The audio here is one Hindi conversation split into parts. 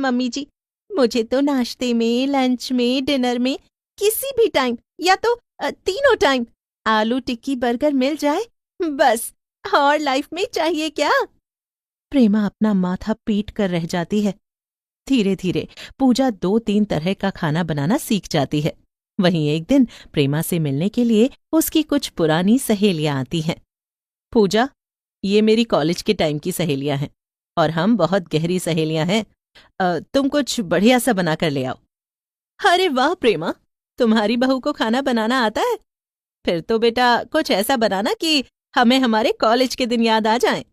मम्मी जी, मुझे तो नाश्ते में, लंच में, डिनर में, किसी भी टाइम या तो तीनों टाइम आलू टिक्की बर्गर मिल जाए बस, और लाइफ में चाहिए क्या। प्रेमा अपना माथा पीट कर रह जाती है। धीरे धीरे पूजा 2-3 तरह का खाना बनाना सीख जाती है। वहीं एक दिन प्रेमा से मिलने के लिए उसकी कुछ पुरानी सहेलियां आती हैं। पूजा, ये मेरी कॉलेज के टाइम की सहेलियां हैं और हम बहुत गहरी सहेलियां हैं। तुम कुछ बढ़िया सा बना कर ले आओ। अरे वाह प्रेमा, तुम्हारी बहू को खाना बनाना आता है? फिर तो बेटा कुछ ऐसा बनाना कि हमें हमारे कॉलेज के दिन याद आ जाएं।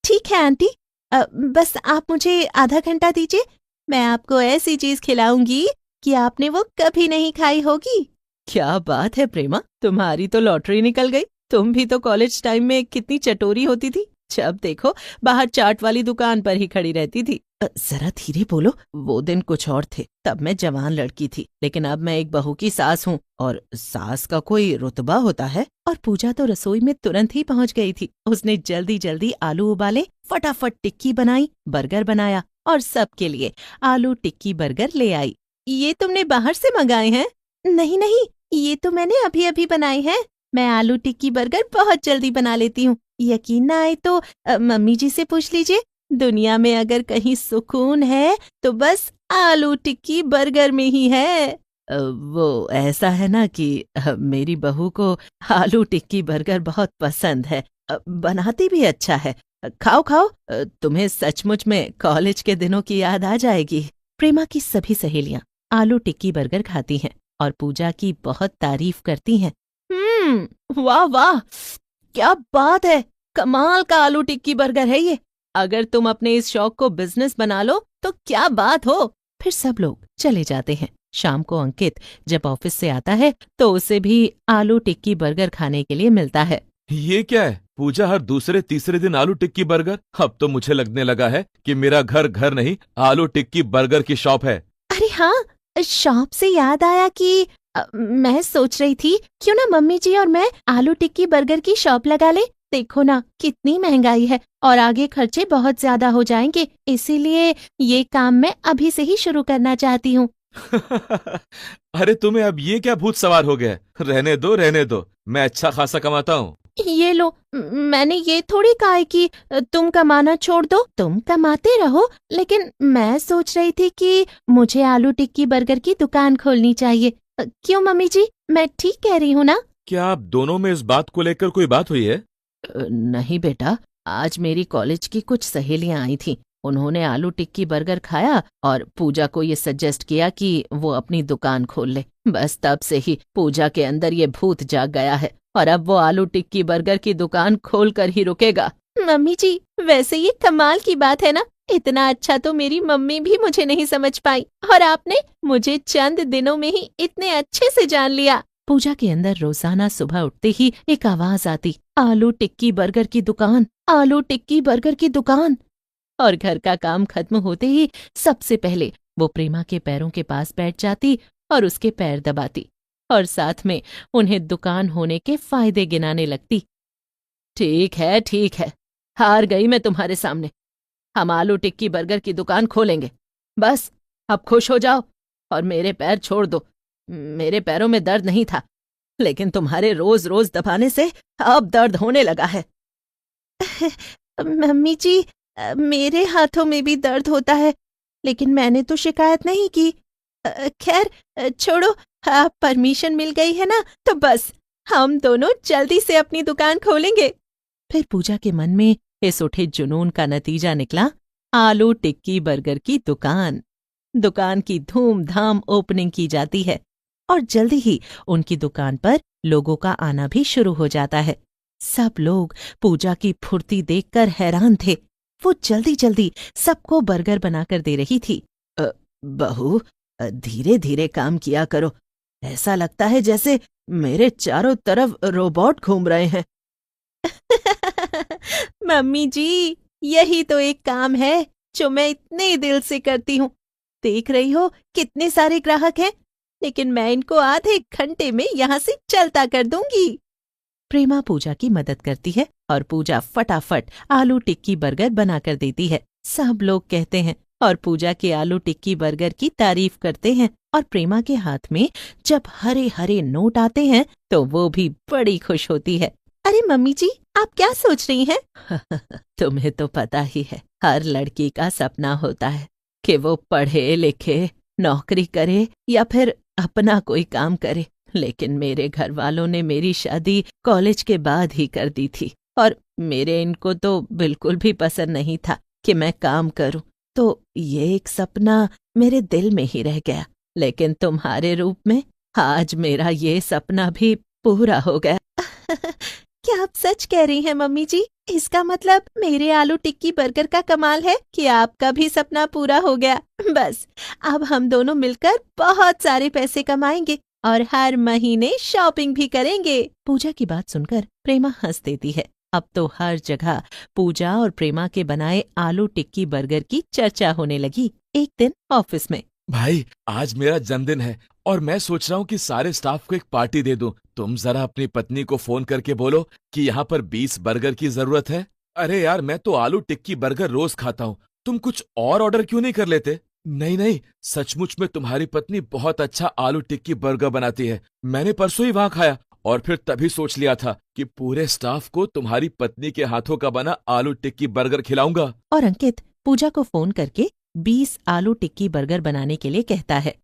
ठीक है आंटी, बस आप मुझे आधा घंटा दीजिए, मैं आपको ऐसी चीज खिलाऊंगी कि आपने वो कभी नहीं खाई होगी। क्या बात है प्रेमा, तुम्हारी तो लॉटरी निकल गई। तुम भी तो कॉलेज टाइम में कितनी चटोरी होती थी, जब देखो बाहर चाट वाली दुकान पर ही खड़ी रहती थी। जरा धीरे बोलो, वो दिन कुछ और थे, तब मैं जवान लड़की थी, लेकिन अब मैं एक बहू की सास हूँ और सास का कोई रुतबा होता है। और पूजा तो रसोई में तुरंत ही पहुँच गई थी। उसने जल्दी जल्दी आलू उबाले, फटाफट टिक्की बनाई, बर्गर बनाया और सबके लिए आलू टिक्की बर्गर ले आई। ये तुमने बाहर से मंगाए हैं? नहीं नहीं, ये तो मैंने अभी अभी बनाए हैं। मैं आलू टिक्की बर्गर बहुत जल्दी बना लेती हूँ। यकीन ना आए तो मम्मी जी से पूछ लीजिए। दुनिया में अगर कहीं सुकून है तो बस आलू टिक्की बर्गर में ही है। वो ऐसा है ना कि मेरी बहू को आलू टिक्की बर्गर बहुत पसंद है, बनाती भी अच्छा है। खाओ खाओ, तुम्हें सचमुच में कॉलेज के दिनों की याद आ जाएगी। प्रेमा की सभी सहेलियां आलू टिक्की बर्गर खाती हैं और पूजा की बहुत तारीफ करती हैं। वाह वाह, क्या बात है, कमाल का आलू टिक्की बर्गर है ये। अगर तुम अपने इस शौक को बिजनेस बना लो तो क्या बात हो। फिर सब लोग चले जाते हैं। शाम को अंकित जब ऑफिस से आता है तो उसे भी आलू टिक्की बर्गर खाने के लिए मिलता है। ये क्या है पूजा, हर दूसरे तीसरे दिन आलू टिक्की बर्गर? अब तो मुझे लगने लगा है कि मेरा घर घर नहीं, आलू टिक्की बर्गर की शॉप है। अरे हाँ, शॉप से याद आया कि मैं सोच रही थी क्यों ना मम्मी जी और मैं आलू टिक्की बर्गर की शॉप लगा ले। देखो ना कितनी महंगाई है और आगे खर्चे बहुत ज्यादा हो जाएंगे, इसीलिए ये काम मैं अभी से ही शुरू करना चाहती हूँ। अरे तुम्हें अब ये क्या भूत सवार हो गया? रहने दो रहने दो, मैं अच्छा खासा कमाता हूँ। ये लो, मैंने ये थोड़ी कहा है कि तुम कमाना छोड़ दो, तुम कमाते रहो, लेकिन मैं सोच रही थी कि मुझे आलू टिक्की बर्गर की दुकान खोलनी चाहिए। क्यों मम्मी जी, मैं ठीक कह रही हूँ ना? क्या आप दोनों में इस बात को लेकर कोई बात हुई है? नहीं बेटा, आज मेरी कॉलेज की कुछ सहेलियां आई थीं। उन्होंने आलू टिक्की बर्गर खाया और पूजा को ये सजेस्ट किया कि वो अपनी दुकान खोल ले। बस तब से ही पूजा के अंदर ये भूत जाग गया है और अब वो आलू टिक्की बर्गर की दुकान खोल कर ही रुकेगा। मम्मी जी, वैसे ये कमाल की बात है ना, इतना अच्छा तो मेरी मम्मी भी मुझे नहीं समझ पाई और आपने मुझे चंद दिनों में ही इतने अच्छे से जान लिया। पूजा के अंदर रोजाना सुबह उठते ही एक आवाज आती, आलू टिक्की बर्गर की दुकान, आलू टिक्की बर्गर की दुकान। और घर का काम खत्म होते ही सबसे पहले वो प्रेमा के पैरों के पास बैठ जाती और उसके पैर दबाती और साथ में उन्हें दुकान होने के फायदे गिनाने लगती। ठीक है, हार गई मैं तुम्हारे सामने। हम आलू टिक्की बर्गर की दुकान खोलेंगे। बस अब खुश हो जाओ और मेरे पैर छोड़ दो। मेरे पैरों में दर्द नहीं था, लेकिन तुम्हारे रोज रोज दबाने से अब दर्द होने लगा है। मम्मी जी, मेरे हाथों में भी दर्द होता है, लेकिन मैंने तो शिकायत नहीं की। खैर छोड़ो, आप परमिशन मिल गई है ना, तो बस हम दोनों जल्दी से अपनी दुकान खोलेंगे। फिर पूजा के मन में इस उठे जुनून का नतीजा निकला, आलू टिक्की बर्गर की दुकान। दुकान की धूमधाम ओपनिंग की जाती है और जल्दी ही उनकी दुकान पर लोगों का आना भी शुरू हो जाता है। सब लोग पूजा की फुर्ती देखकर हैरान थे। वो जल्दी जल्दी सबको बर्गर बनाकर दे रही थी। बहू, धीरे धीरे काम किया करो, ऐसा लगता है जैसे मेरे चारों तरफ रोबोट घूम रहे हैं। मम्मी जी, यही तो एक काम है जो मैं इतने दिल से करती हूँ। देख रही हो कितने सारे ग्राहक हैं, लेकिन मैं इनको आधे घंटे में यहाँ से चलता कर दूंगी। प्रेमा पूजा की मदद करती है और पूजा फटाफट आलू टिक्की बर्गर बनाकर देती है। सब लोग कहते हैं, और पूजा के आलू टिक्की बर्गर की तारीफ करते हैं। और प्रेमा के हाथ में जब हरे हरे नोट आते हैं तो वो भी बड़ी खुश होती है। अरे मम्मी जी, आप क्या सोच रही हैं? तुम्हें तो पता ही है, हर लड़की का सपना होता है कि वो पढ़े लिखे, नौकरी करे या फिर अपना कोई काम करे। लेकिन मेरे घर वालों ने मेरी शादी कॉलेज के बाद ही कर दी थी और मेरे इनको तो बिल्कुल भी पसंद नहीं था कि मैं काम करूं। तो ये एक सपना मेरे दिल में ही रह गया। लेकिन तुम्हारे रूप में आज मेरा ये सपना भी पूरा हो गया। क्या आप सच कह रही हैं मम्मी जी? इसका मतलब मेरे आलू टिक्की बर्गर का कमाल है कि आपका भी सपना पूरा हो गया। बस अब हम दोनों मिलकर बहुत सारे पैसे कमाएंगे और हर महीने शॉपिंग भी करेंगे। पूजा की बात सुनकर प्रेमा हंस देती है। अब तो हर जगह पूजा और प्रेमा के बनाए आलू टिक्की बर्गर की चर्चा होने लगी। एक दिन ऑफिस में, भाई आज मेरा जन्मदिन है और मैं सोच रहा हूँ कि सारे स्टाफ को एक पार्टी दे दूं। तुम जरा अपनी पत्नी को फोन करके बोलो कि यहाँ पर 20 बर्गर की जरूरत है। अरे यार, मैं तो आलू टिक्की बर्गर रोज खाता हूँ, तुम कुछ और ऑर्डर क्यों नहीं कर लेते? नहीं नहीं, सचमुच में तुम्हारी पत्नी बहुत अच्छा आलू टिक्की बर्गर बनाती है। मैंने परसों ही वहाँ खाया और फिर तभी सोच लिया था कि पूरे स्टाफ को तुम्हारी पत्नी के हाथों का बना आलू टिक्की बर्गर खिलाऊंगा। और अंकित पूजा को फोन करके 20 आलू टिक्की बर्गर बनाने के लिए कहता है।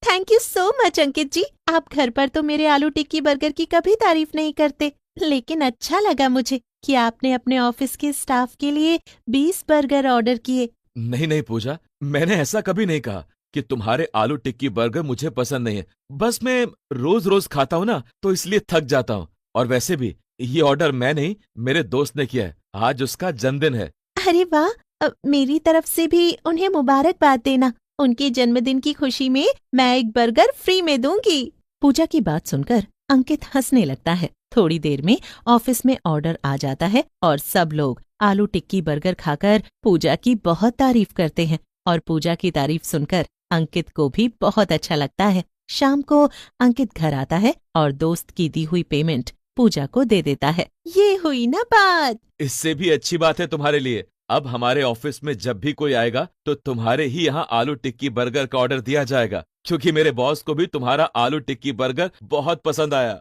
थैंक यू सो मच अंकित जी, आप घर पर तो मेरे आलू टिक्की बर्गर की कभी तारीफ नहीं करते, लेकिन अच्छा लगा मुझे कि आपने अपने ऑफिस के स्टाफ के लिए 20 बर्गर ऑर्डर किए। नहीं नहीं पूजा, मैंने ऐसा कभी नहीं कहा कि तुम्हारे आलू टिक्की बर्गर मुझे पसंद नहीं है। बस मैं रोज रोज खाता हूँ ना, तो इसलिए थक जाता हूँ। और वैसे भी ये ऑर्डर मैं नहीं, मेरे दोस्त ने किया है। आज उसका जन्मदिन है। अरे वाह, मेरी तरफ से भी उन्हें मुबारकबाद देना। उनके जन्मदिन की खुशी में मैं एक बर्गर फ्री में दूंगी। पूजा की बात सुनकर अंकित हंसने लगता है। थोड़ी देर में ऑफिस में ऑर्डर आ जाता है और सब लोग आलू टिक्की बर्गर खाकर पूजा की बहुत तारीफ करते हैं। और पूजा की तारीफ सुनकर अंकित को भी बहुत अच्छा लगता है। शाम को अंकित घर आता है और दोस्त की दी हुई पेमेंट पूजा को दे देता है। ये हुई ना बात। इससे भी अच्छी बात है तुम्हारे लिए, अब हमारे ऑफिस में जब भी कोई आएगा तो तुम्हारे ही यहाँ आलू टिक्की बर्गर का ऑर्डर दिया जाएगा, क्योंकि मेरे बॉस को भी तुम्हारा आलू टिक्की बर्गर बहुत पसंद आया।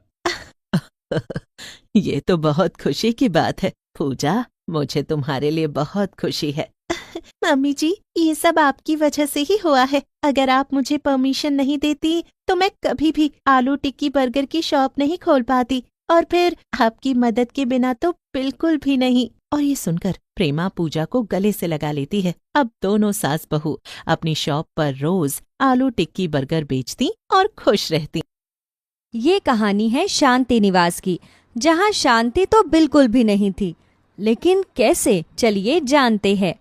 ये तो बहुत खुशी की बात है पूजा, मुझे तुम्हारे लिए बहुत खुशी है। मम्मी जी, ये सब आपकी वजह से ही हुआ है। अगर आप मुझे परमिशन नहीं देती तो मैं कभी भी आलू टिक्की बर्गर की शॉप नहीं खोल पाती, और फिर आपकी मदद के बिना तो बिल्कुल भी नहीं। और ये सुनकर प्रेमा पूजा को गले से लगा लेती है। अब दोनों सास बहू अपनी शॉप पर रोज आलू टिक्की बर्गर बेचती और खुश रहती। ये कहानी है शांति निवास की, जहाँ शांति तो बिल्कुल भी नहीं थी। लेकिन कैसे, चलिए जानते हैं।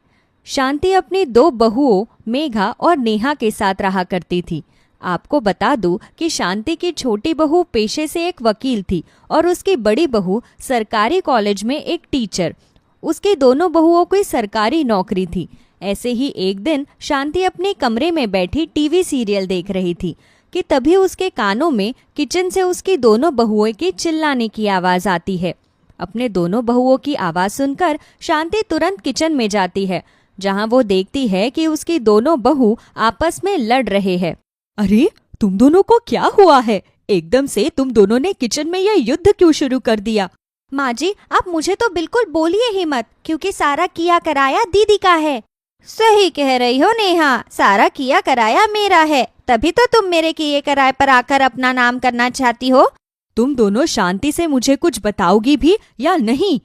शांति अपनी 2 बहुओं मेघा और नेहा के साथ रहा करती थी। आपको बता दूं कि शांति की छोटी बहू पेशे से एक वकील थी और उसकी बड़ी बहू सरकारी कॉलेज में एक टीचर। उसकी दोनों बहुओं की सरकारी नौकरी थी। ऐसे ही एक दिन शांति अपने कमरे में बैठी टीवी सीरियल देख रही थी कि तभी उसके कानों में किचन से उसकी दोनों बहुओं की चिल्लाने की आवाज आती है। अपने दोनों बहुओं की आवाज सुनकर शांति तुरंत किचन में जाती है, जहां वो देखती है कि उसकी दोनों बहू आपस में लड़ रहे हैं। अरे, तुम दोनों को क्या हुआ है? एकदम से तुम दोनों ने किचन में यह युद्ध क्यों शुरू कर दिया? माँ जी, आप मुझे तो बिल्कुल बोलिए ही मत, क्योंकि सारा किया कराया दीदी का है। सही कह रही हो नेहा, सारा किया कराया मेरा है, तभी तो तुम मेरे किए कराए पर आकर अपना नाम करना चाहती हो। तुम दोनों शांति से मुझे कुछ बताओगी भी या नहीं?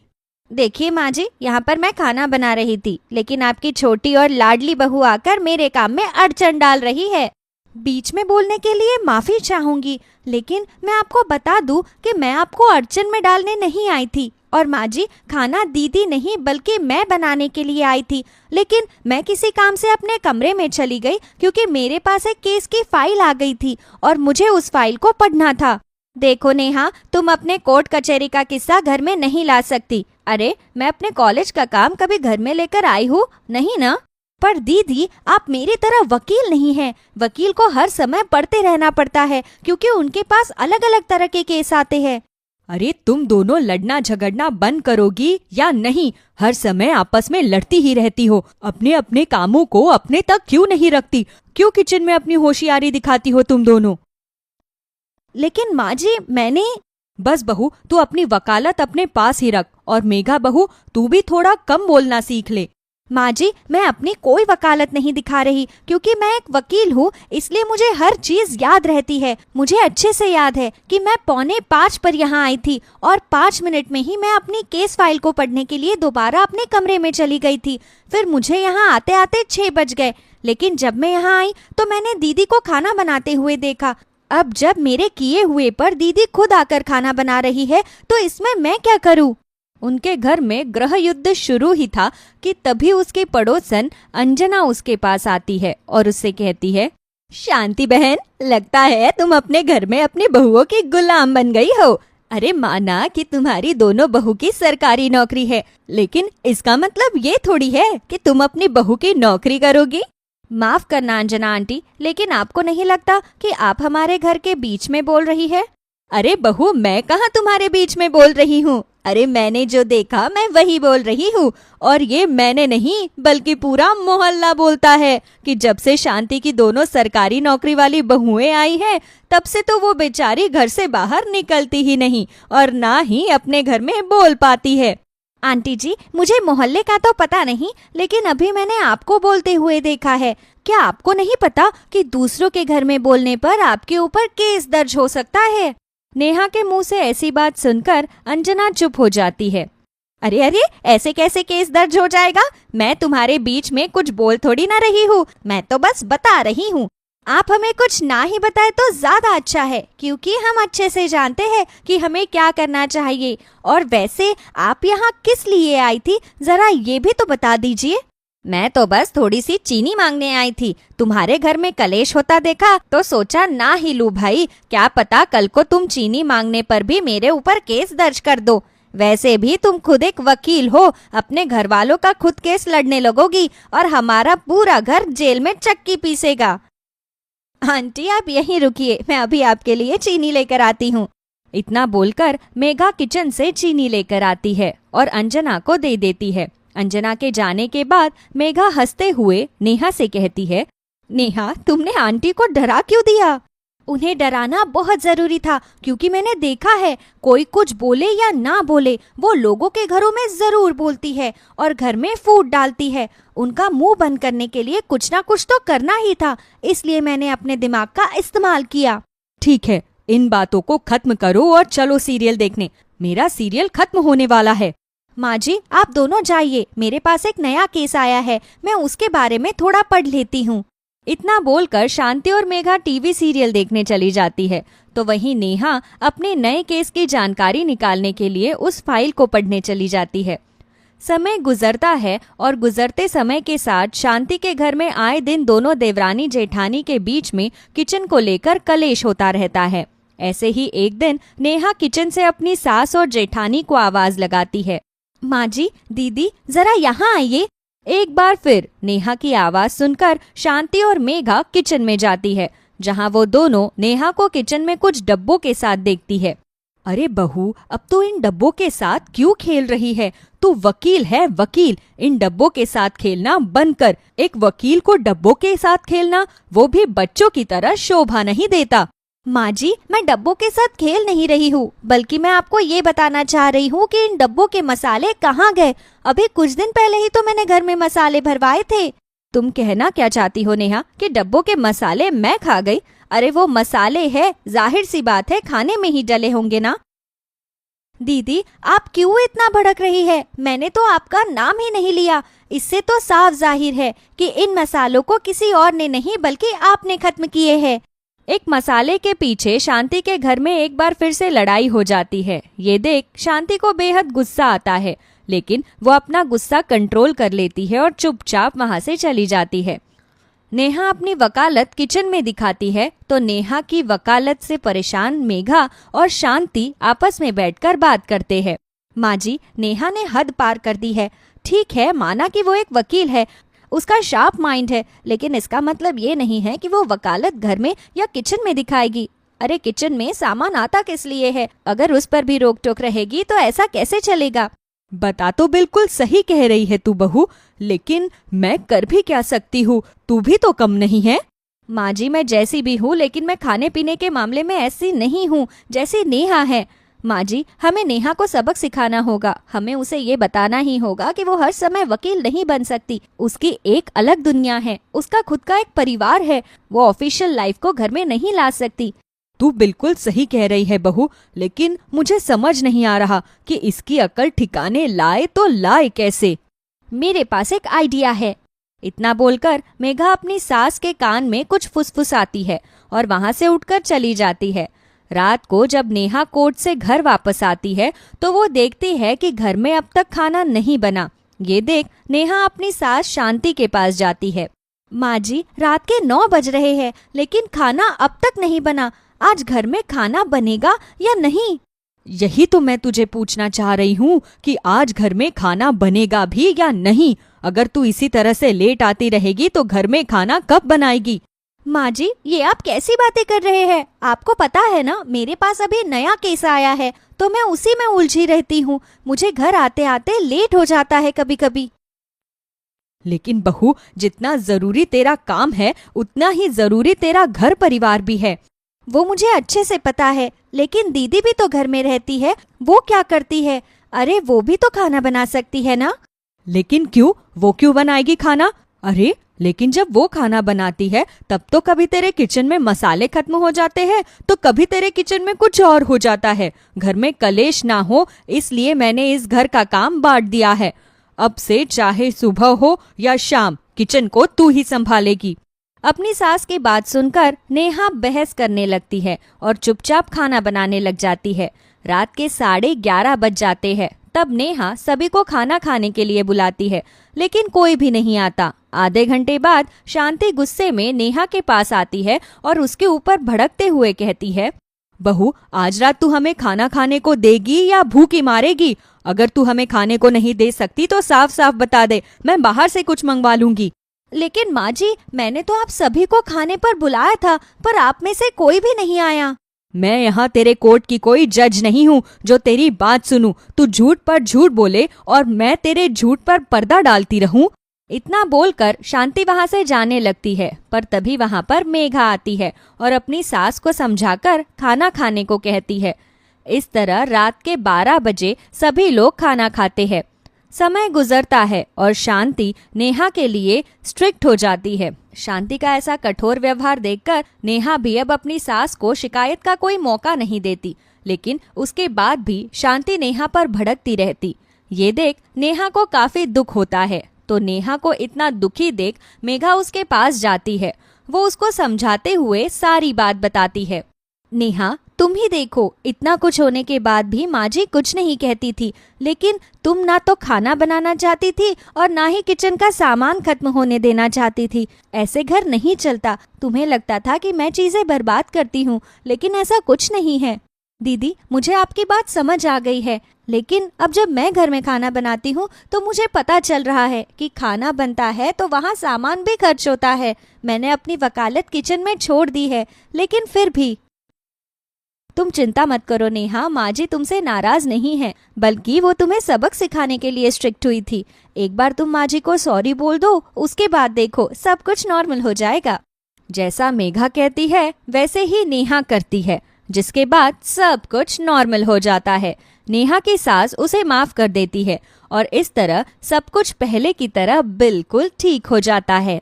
देखिए माँ जी, यहाँ पर मैं खाना बना रही थी, लेकिन आपकी छोटी और लाडली बहू आकर मेरे काम में अड़चन डाल रही है। बीच में बोलने के लिए माफी चाहूंगी, लेकिन मैं आपको बता दूं कि मैं आपको अड़चन में डालने नहीं आई थी। और माँ जी, खाना दीदी नहीं बल्कि मैं बनाने के लिए आई थी, लेकिन मैं किसी काम से अपने कमरे में चली गई क्योंकि मेरे पास एक केस की फाइल आ गई थी और मुझे उस फाइल को पढ़ना था। देखो नेहा, तुम अपने कोर्ट कचहरी का किस्सा घर में नहीं ला सकती। अरे, मैं अपने कॉलेज का काम कभी घर में लेकर आई हूँ नहीं ना? पर दीदी, आप मेरी तरह वकील नहीं हैं। वकील को हर समय पढ़ते रहना पड़ता है क्योंकि उनके पास अलग अलग तरह के केस आते हैं। अरे तुम दोनों लड़ना झगड़ना बंद करोगी या नहीं? हर समय आपस में लड़ती ही रहती हो। अपने अपने कामों को अपने तक क्यों नहीं रखती? क्यों किचन में अपनी होशियारी दिखाती हो तुम दोनों? लेकिन माँ जी मैंने। बस बहू, तू अपनी वकालत अपने पास ही रख। और मेघा बहू, तू भी थोड़ा कम बोलना सीख ले। माँ जी मैं अपनी कोई वकालत नहीं दिखा रही, क्योंकि मैं एक वकील हूँ, इसलिए मुझे हर चीज याद रहती है। मुझे अच्छे से याद है कि मैं 4:45 पर यहाँ आई थी और 5 मिनट में ही मैं अपनी केस फाइल को पढ़ने के लिए दोबारा अपने कमरे में चली गई थी। फिर मुझे यहाँ आते आते 6 बज गए। लेकिन जब मैं यहाँ आई तो मैंने दीदी को खाना बनाते हुए देखा। अब जब मेरे किए हुए पर दीदी खुद आकर खाना बना रही है तो इसमें मैं क्या करूँ? उनके घर में गृह युद्ध शुरू ही था कि तभी उसकी पड़ोसन अंजना उसके पास आती है और उससे कहती है, शांति बहन, लगता है तुम अपने घर में अपनी बहुओं की गुलाम बन गई हो। अरे माना कि तुम्हारी दोनों बहू की सरकारी नौकरी है, लेकिन इसका मतलब ये थोड़ी है कि तुम अपनी बहू की नौकरी करोगी। माफ करना अंजना आंटी, लेकिन आपको नहीं लगता कि आप हमारे घर के बीच में बोल रही है? अरे बहू, मैं कहाँ तुम्हारे बीच में बोल रही हूँ? अरे मैंने जो देखा मैं वही बोल रही हूँ। और ये मैंने नहीं बल्कि पूरा मोहल्ला बोलता है कि जब से शांति की दोनों सरकारी नौकरी वाली बहुएं आई हैं, तब से तो वो बेचारी घर से बाहर निकलती ही नहीं और ना ही अपने घर में बोल पाती है। आंटी जी मुझे मोहल्ले का तो पता नहीं, लेकिन अभी मैंने आपको बोलते हुए देखा है। क्या आपको नहीं पता कि दूसरों के घर में बोलने पर आपके ऊपर केस दर्ज हो सकता है? नेहा के मुंह से ऐसी बात सुनकर अंजना चुप हो जाती है। अरे अरे, ऐसे कैसे केस दर्ज हो जाएगा? मैं तुम्हारे बीच में कुछ बोल थोड़ी ना रही हूँ, मैं तो बस बता रही हूँ। आप हमें कुछ ना ही बताए तो ज्यादा अच्छा है, क्योंकि हम अच्छे से जानते हैं कि हमें क्या करना चाहिए। और वैसे आप यहाँ किस लिए आई थी, जरा ये भी तो बता दीजिए। मैं तो बस थोड़ी सी चीनी मांगने आई थी। तुम्हारे घर में कलेश होता देखा तो सोचा ना ही लूं भाई, क्या पता कल को तुम चीनी मांगने पर भी मेरे ऊपर केस दर्ज कर दो। वैसे भी तुम खुद एक वकील हो, अपने घर वालों का खुद केस लड़ने लगोगी और हमारा पूरा घर जेल में चक्की पीसेगा। आंटी आप यहीं रुकिए, मैं अभी आपके लिए चीनी लेकर आती हूँ। इतना बोलकर मेघा किचन से चीनी लेकर आती है और अंजना को दे देती है। अंजना के जाने के बाद मेघा हंसते हुए नेहा से कहती है, नेहा तुमने आंटी को डरा क्यों दिया? उन्हें डराना बहुत जरूरी था, क्योंकि मैंने देखा है कोई कुछ बोले या ना बोले वो लोगों के घरों में जरूर बोलती है और घर में फूट डालती है। उनका मुंह बंद करने के लिए कुछ ना कुछ तो करना ही था, इसलिए मैंने अपने दिमाग का इस्तेमाल किया। ठीक है, इन बातों को खत्म करो और चलो सीरियल देखने। मेरा सीरियल खत्म होने वाला है। माँ जी आप दोनों जाइए, मेरे पास एक नया केस आया है, मैं उसके बारे में थोड़ा पढ़ लेती हूँ। इतना बोलकर शांति और मेघा टीवी सीरियल देखने चली जाती है, तो वहीं नेहा अपने नए केस की जानकारी निकालने के लिए उस फाइल को पढ़ने चली जाती है। समय गुजरता है और गुजरते समय के साथ शांति के घर में आए दिन दोनों देवरानी जेठानी के बीच में किचन को लेकर कलेश होता रहता है। ऐसे ही एक दिन नेहा किचन से अपनी सास और जेठानी को आवाज लगाती है, माँ जी, दीदी जरा यहाँ आइए। एक बार फिर नेहा की आवाज सुनकर शांति और मेघा किचन में जाती है, जहां वो दोनों नेहा को किचन में कुछ डब्बों के साथ देखती है। अरे बहू, अब तो इन डब्बों के साथ क्यों खेल रही है? तू वकील है वकील, इन डब्बों के साथ खेलना बंद कर। एक वकील को डब्बों के साथ खेलना, वो भी बच्चों की तरह, शोभा नहीं देता। माँ जी मैं डब्बों के साथ खेल नहीं रही हूँ, बल्कि मैं आपको ये बताना चाह रही हूँ कि इन डब्बों के मसाले कहाँ गए। अभी कुछ दिन पहले ही तो मैंने घर में मसाले भरवाए थे। तुम कहना क्या चाहती हो नेहा कि डब्बों के मसाले मैं खा गई? अरे वो मसाले है, जाहिर सी बात है खाने में ही डले होंगे ना। दीदी आप क्यों इतना भड़क रही है? मैंने तो आपका नाम ही नहीं लिया। इससे तो साफ जाहिर है कि इन मसालों को किसी और ने नहीं बल्कि आपने खत्म किए हैं। एक मसाले के पीछे शांति के घर में एक बार फिर से लड़ाई हो जाती है। ये देख शांति को बेहद गुस्सा आता है, लेकिन वो अपना गुस्सा कंट्रोल कर लेती है और चुपचाप वहां से चली जाती है। नेहा अपनी वकालत किचन में दिखाती है तो नेहा की वकालत से परेशान मेघा और शांति आपस में बैठकर बात करते हैं। माँ जी, नेहा ने हद पार कर दी है। ठीक है, माना कि वो एक वकील है, उसका शार्प माइंड है, लेकिन इसका मतलब ये नहीं है कि वो वकालत घर में या किचन में दिखाएगी। अरे किचन में सामान आता किस लिए है? अगर उस पर भी रोक टोक रहेगी तो ऐसा कैसे चलेगा? बता तो बिल्कुल सही कह रही है तू बहू, लेकिन मैं कर भी क्या सकती हूँ, तू भी तो कम नहीं है। माँ जी, मैं जैसी भी हूँ लेकिन मैं खाने पीने के मामले में ऐसी नहीं हूँ जैसी नेहा है। माँ जी, हमें नेहा को सबक सिखाना होगा। हमें उसे ये बताना ही होगा कि वो हर समय वकील नहीं बन सकती। उसकी एक अलग दुनिया है, उसका खुद का एक परिवार है। वो ऑफिशियल लाइफ को घर में नहीं ला सकती। तू बिल्कुल सही कह रही है बहू, लेकिन मुझे समझ नहीं आ रहा कि इसकी अकल ठिकाने लाए तो लाए कैसे। मेरे पास एक आइडिया है। इतना बोलकर मेघा अपनी सास के कान में कुछ फुसफुसाती है और वहां से उठकर चली जाती है। रात को जब नेहा कोर्ट से घर वापस आती है तो वो देखती है कि घर में अब तक खाना नहीं बना। ये देख नेहा अपनी सास शांति के पास जाती है। माँ जी, रात के 9 बज रहे हैं लेकिन खाना अब तक नहीं बना। आज घर में खाना बनेगा या नहीं? यही तो मैं तुझे पूछना चाह रही हूँ कि आज घर में खाना बनेगा भी या नहीं। अगर तू इसी तरह से लेट आती रहेगी तो घर में खाना कब बनाएगी? माँ जी, ये आप कैसी बातें कर रहे हैं? आपको पता है ना, मेरे पास अभी नया केस आया है तो मैं उसी में उलझी रहती हूँ। मुझे घर आते आते लेट हो जाता है कभी कभी। लेकिन बहू, जितना जरूरी तेरा काम है उतना ही जरूरी तेरा घर परिवार भी है। वो मुझे अच्छे से पता है, लेकिन दीदी भी तो घर में रहती है। वो क्या करती है? अरे वो भी तो खाना बना सकती है ना। लेकिन क्यों? वो क्यों बनाएगी खाना? अरे लेकिन जब वो खाना बनाती है तब तो कभी तेरे किचन में मसाले खत्म हो जाते हैं तो कभी तेरे किचन में कुछ और हो जाता है। घर में कलेश ना हो इसलिए मैंने इस घर का काम बांट दिया है। अब से चाहे सुबह हो या शाम किचन को तू ही संभालेगी। अपनी सास की बात सुनकर नेहा बहस करने लगती है और चुपचाप खाना बनाने लग जाती है। रात के 11:30 बज जाते हैं। तब नेहा सभी को खाना खाने के लिए बुलाती है, लेकिन कोई भी नहीं आता। आधे घंटे बाद शांति गुस्से में नेहा के पास आती है और उसके ऊपर भड़कते हुए कहती है, बहू, आज रात तू हमें खाना खाने को देगी या भूखी मारेगी? अगर तू हमें खाने को नहीं दे सकती तो साफ साफ बता दे, मैं बाहर से कुछ मंगवा लूंगी। लेकिन माँ जी, मैंने तो आप सभी को खाने पर बुलाया था, पर आप में से कोई भी नहीं आया। मैं यहाँ तेरे कोर्ट की कोई जज नहीं हूँ जो तेरी बात सुनूं। तू झूठ पर झूठ बोले और मैं तेरे झूठ पर पर्दा डालती रहूं। इतना बोलकर शांति वहां से जाने लगती है, पर तभी वहां पर मेघा आती है और अपनी सास को समझाकर खाना खाने को कहती है। इस तरह रात के 12 बजे सभी लोग खाना खाते हैं। समय गुजरता है और शांति नेहा के लिए स्ट्रिक्ट हो जाती है। शांति का ऐसा कठोर व्यवहार देखकर नेहा भी अब अपनी सास को शिकायत का कोई मौका नहीं देती, लेकिन उसके बाद भी शांति नेहा पर भड़कती रहती। ये देख नेहा को काफी दुख होता है, तो नेहा को इतना दुखी देख मेघा उसके पास जाती है। वो उसको समझाते हुए सारी बात बताती है। नेहा, तुम ही देखो, इतना कुछ होने के बाद भी माँ जी कुछ नहीं कहती थी, लेकिन तुम ना तो खाना बनाना चाहती थी और ना ही किचन का सामान खत्म होने देना चाहती थी। ऐसे घर नहीं चलता। तुम्हें लगता था कि मैं चीजें बर्बाद करती हूँ, लेकिन ऐसा कुछ नहीं है। दीदी, मुझे आपकी बात समझ आ गई है, लेकिन अब जब मैं घर में खाना बनाती हूँ तो मुझे पता चल रहा है कि खाना बनता है तो वहाँ सामान भी खर्च होता है। मैंने अपनी वकालत किचन में छोड़ दी है, लेकिन फिर भी तुम चिंता मत करो नेहा, माँ जी तुमसे नाराज नहीं है, बल्कि वो तुम्हें सबक सिखाने के लिए स्ट्रिक्ट हुई थी। एक बार तुम माँ जी को सॉरी बोल दो, उसके बाद देखो सब कुछ नॉर्मल हो जाएगा। जैसा मेघा कहती है वैसे ही नेहा करती है, जिसके बाद सब कुछ नॉर्मल हो जाता है। नेहा की सास उसे माफ कर देती है और इस तरह सब कुछ पहले की तरह बिल्कुल ठीक हो जाता है।